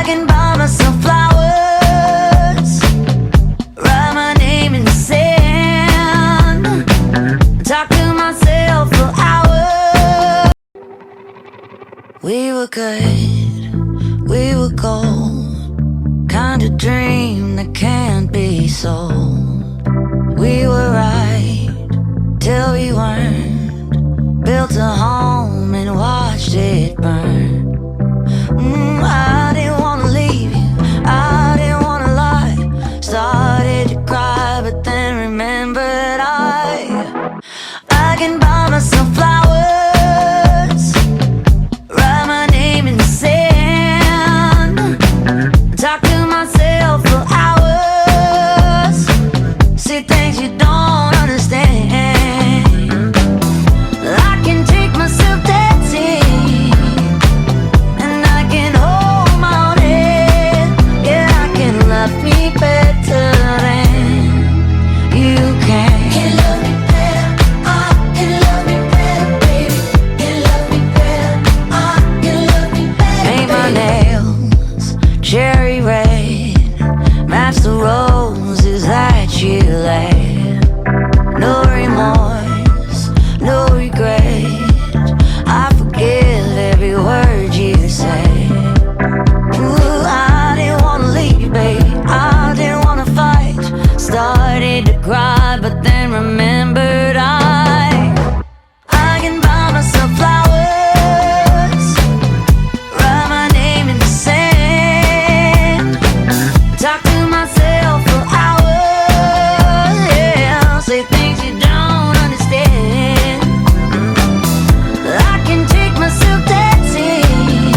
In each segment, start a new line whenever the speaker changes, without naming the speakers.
I can buy myself flowers, write my name in the sand, talk to myself for hours. We were good, we were gold, kind of dream that can't be sold. We were right till we weren't, built a home and watched it burn. I didn't wanna leave you, I didn't wanna lie. Started to cry, but then remembered I can buy myself flowers, write my name in the sand, talk to myself for hours, see things you don't understand. I can take myself dancing, and I can hold my own head. Yeah, I can love me better than you can. Can love me better, I can love me better, baby. Can love me better, I can love me better. Paint my nails cherry red, match the roses that you laid. No remorse, no regret, I forgive every word you say. Ooh, I didn't wanna leave, babe, I didn't wanna fight. Started to cry, but then remembered I can buy myself flowers, write my name in the sand, talk to myself for hours, yeah, say things you don't understand. I can take myself dancing,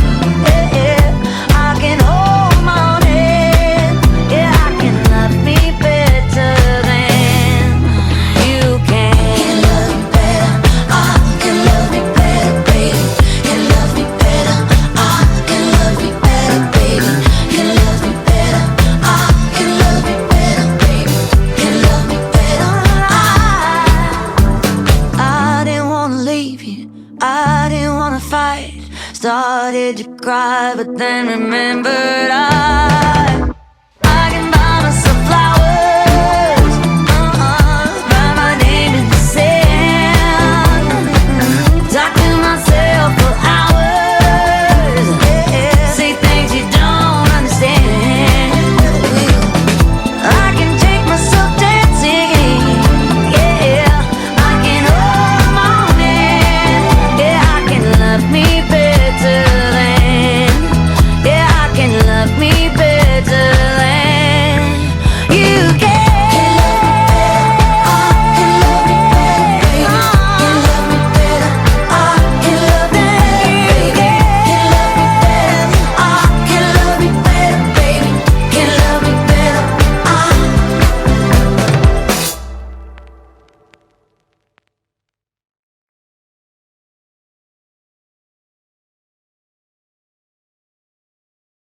yeah, I can hold my own head, yeah, I can love me better than you can. Can love me better, I can love me better, baby. Can love me better, I can love me better, baby. Can love me better, I can love me better, baby. Can love me better, I didn't wanna leave you, I didn't wanna fight. Started to cry, but then remembered